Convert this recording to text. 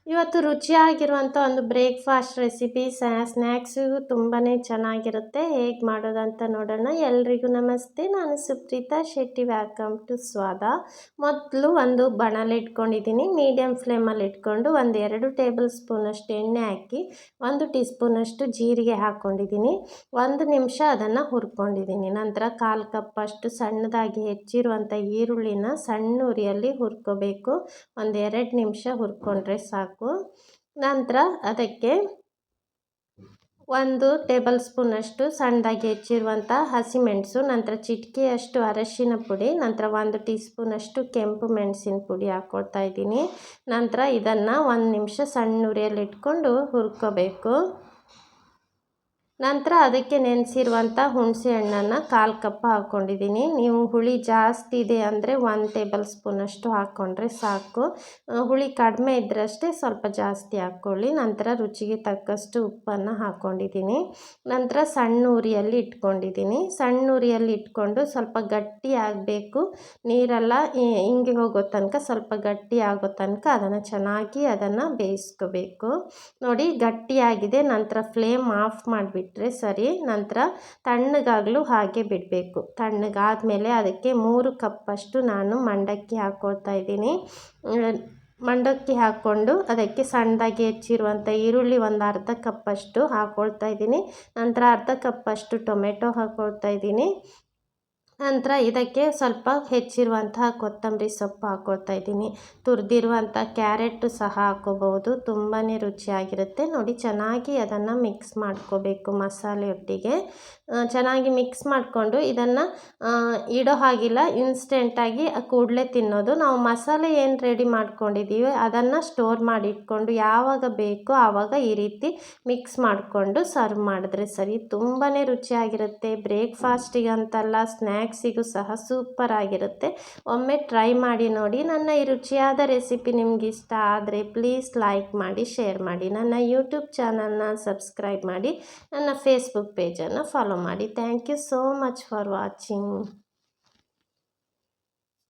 ಇವತ್ತು ರುಚಿಯಾಗಿರುವಂಥ ಒಂದು breakfast recipe snacks ತುಂಬಾ ಚೆನ್ನಾಗಿರುತ್ತೆ. ಹೇಗೆ ಮಾಡೋದಂತ ನೋಡೋಣ. ಎಲ್ರಿಗೂ ನಮಸ್ತೆ, ನಾನು ಸುಪ್ರೀತಾ ಶೆಟ್ಟಿ. ವೆಲ್ಕಮ್ ಟು ಸ್ವಾದ. ಮೊದಲು ಒಂದು ಬಾಣಲೆ ಇಟ್ಕೊಂಡಿದ್ದೀನಿ. ಮೀಡಿಯಮ್ ಫ್ಲೇಮಲ್ಲಿ ಇಟ್ಕೊಂಡು 2 ಟೇಬಲ್ ಸ್ಪೂನಷ್ಟು ಎಣ್ಣೆ ಹಾಕಿ 1 ಟೀ ಸ್ಪೂನಷ್ಟು ಜೀರಿಗೆ ಹಾಕ್ಕೊಂಡಿದ್ದೀನಿ. 1 ನಿಮಿಷ ಅದನ್ನು ಹುರ್ಕೊಂಡಿದ್ದೀನಿ. ನಂತರ 1/4 ಕಪ್ಪಷ್ಟು ಸಣ್ಣದಾಗಿ ಹೆಚ್ಚಿರುವಂಥ ಈರುಳ್ಳಿನ ಸಣ್ಣ ಉರಿಯಲ್ಲಿ ಹುರ್ಕೋಬೇಕು. 2 ನಿಮಿಷ ಹುರ್ಕೊಂಡ್ರೆ ಸಾಕು. ನಂತರ ಅದಕ್ಕೆ 1 ಟೇಬಲ್ ಸ್ಪೂನಷ್ಟು ಸಣ್ಣದಾಗಿ ಹೆಚ್ಚಿರುವಂಥ ಹಸಿಮೆಣಸು, ನಂತರ ಚಿಟಿಕೆಯಷ್ಟು ಅರಶಿನ ಪುಡಿ, ನಂತರ 1 ಟೀ ಸ್ಪೂನಷ್ಟು ಕೆಂಪು ಮೆಣಸಿನ ಪುಡಿ ಹಾಕ್ಕೊಳ್ತಾ ಇದ್ದೀನಿ. ನಂತರ ಇದನ್ನು 1 ನಿಮಿಷ ಸಣ್ಣ ಉರಿಯಲ್ಲಿ ಇಟ್ಕೊಂಡು ಹುರ್ಕೋಬೇಕು. ನಂತರ ಅದಕ್ಕೆ ನೆನೆಸಿರುವಂಥ ಹುಣಸೆ ಹಣ್ಣನ್ನು 1/4 ಕಪ್ ಹಾಕ್ಕೊಂಡಿದ್ದೀನಿ. ನೀವು ಹುಳಿ ಜಾಸ್ತಿ ಇದೆ ಅಂದರೆ 1 ಟೇಬಲ್ ಸ್ಪೂನಷ್ಟು ಹಾಕ್ಕೊಂಡ್ರೆ ಸಾಕು. ಹುಳಿ ಕಡಿಮೆ ಇದ್ದರಷ್ಟೇ ಸ್ವಲ್ಪ ಜಾಸ್ತಿ ಹಾಕ್ಕೊಳ್ಳಿ. ನಂತರ ರುಚಿಗೆ ತಕ್ಕಷ್ಟು ಉಪ್ಪನ್ನು ಹಾಕ್ಕೊಂಡಿದ್ದೀನಿ. ನಂತರ ಸಣ್ಣ ಉರಿಯಲ್ಲಿ ಇಟ್ಕೊಂಡಿದ್ದೀನಿ. ಸಣ್ಣ ಉರಿಯಲ್ಲಿ ಇಟ್ಕೊಂಡು ಸ್ವಲ್ಪ ಗಟ್ಟಿ ಆಗಬೇಕು. ನೀರೆಲ್ಲ ಹಿಂಗೆ ಹೋಗೋ ತನಕ, ಸ್ವಲ್ಪ ಗಟ್ಟಿ ಆಗೋ ತನಕ ಅದನ್ನು ಬೇಯಿಸ್ಕೋಬೇಕು. ನೋಡಿ, ಗಟ್ಟಿಯಾಗಿದೆ. ನಂತರ ಫ್ಲೇಮ್ ಆಫ್ ಮಾಡಿಬಿಟ್ಟು ಸರಿ. ನಂತರ ತಣ್ಣಗಾಗಲು ಹಾಗೆ ಬಿಡಬೇಕು. ತಣ್ಣಗಾದ್ಮೇಲೆ ಅದಕ್ಕೆ 3 ಕಪ್ಪಷ್ಟು ನಾನು ಮಂಡಕ್ಕಿ ಹಾಕ್ಕೊಳ್ತಾ ಇದ್ದೀನಿ. ಮಂಡಕ್ಕಿ ಹಾಕ್ಕೊಂಡು ಅದಕ್ಕೆ ಸಣ್ಣದಾಗಿ ಹೆಚ್ಚಿರುವಂಥ ಈರುಳ್ಳಿ 1/2 ಕಪ್ಪಷ್ಟು ಹಾಕ್ಕೊಳ್ತಾ ಇದ್ದೀನಿ. ನಂತರ 1/2 ಕಪ್ಪಷ್ಟು ಟೊಮೆಟೊ ಹಾಕ್ಕೊಳ್ತಾ ಇದ್ದೀನಿ. ನಂತರ ಇದಕ್ಕೆ ಸ್ವಲ್ಪ ಹೆಚ್ಚಿರುವಂತಹ ಕೊತ್ತಂಬರಿ ಸೊಪ್ಪು ಹಾಕ್ಕೊಳ್ತಾ ಇದ್ದೀನಿ. ತುರಿದಿರುವಂಥ ಕ್ಯಾರೆಟು ಸಹ ಹಾಕ್ಕೋಬಹುದು. ತುಂಬಾ ರುಚಿಯಾಗಿರುತ್ತೆ. ನೋಡಿ, ಚೆನ್ನಾಗಿ ಅದನ್ನು ಮಿಕ್ಸ್ ಮಾಡ್ಕೋಬೇಕು. ಮಸಾಲೆಯೊಟ್ಟಿಗೆ ಚೆನ್ನಾಗಿ ಮಿಕ್ಸ್ ಮಾಡಿಕೊಂಡು ಇದನ್ನು ಇಡೋ ಹಾಗಿಲ್ಲ, ಇನ್ಸ್ಟೆಂಟಾಗಿ ಕೂಡಲೇ ತಿನ್ನೋದು. ನಾವು ಮಸಾಲೆ ಏನು ರೆಡಿ ಮಾಡ್ಕೊಂಡಿದ್ದೀವಿ ಅದನ್ನು ಸ್ಟೋರ್ ಮಾಡಿ ಇಟ್ಕೊಂಡು ಯಾವಾಗ ಬೇಕೋ ಆವಾಗ ಈ ರೀತಿ ಮಿಕ್ಸ್ ಮಾಡಿಕೊಂಡು ಸರ್ವ್ ಮಾಡಿದ್ರೆ ಸರಿ. ತುಂಬಾ ರುಚಿಯಾಗಿರುತ್ತೆ. ಬ್ರೇಕ್ಫಾಸ್ಟಿಗಂತಲ್ಲ, ಸ್ನ್ಯಾಕ್ಸಿಗೂ ಸಹ ಸೂಪರ್ ಆಗಿರುತ್ತೆ. ಒಮ್ಮೆ ಟ್ರೈ ಮಾಡಿ ನೋಡಿ. ನನ್ನ ಈ ರುಚಿಯಾದ ರೆಸಿಪಿ ನಿಮ್ಗೆ ಇಷ್ಟ ಆದರೆ ಪ್ಲೀಸ್ ಲೈಕ್ ಮಾಡಿ, ಶೇರ್ ಮಾಡಿ. ನನ್ನ ಯೂಟ್ಯೂಬ್ ಚಾನಲ್ನ ಸಬ್ಸ್ಕ್ರೈಬ್ ಮಾಡಿ, ನನ್ನ ಫೇಸ್ಬುಕ್ ಪೇಜನ್ನು ಫಾಲೋ ಮಾಡಿ. Thank you so much for watching.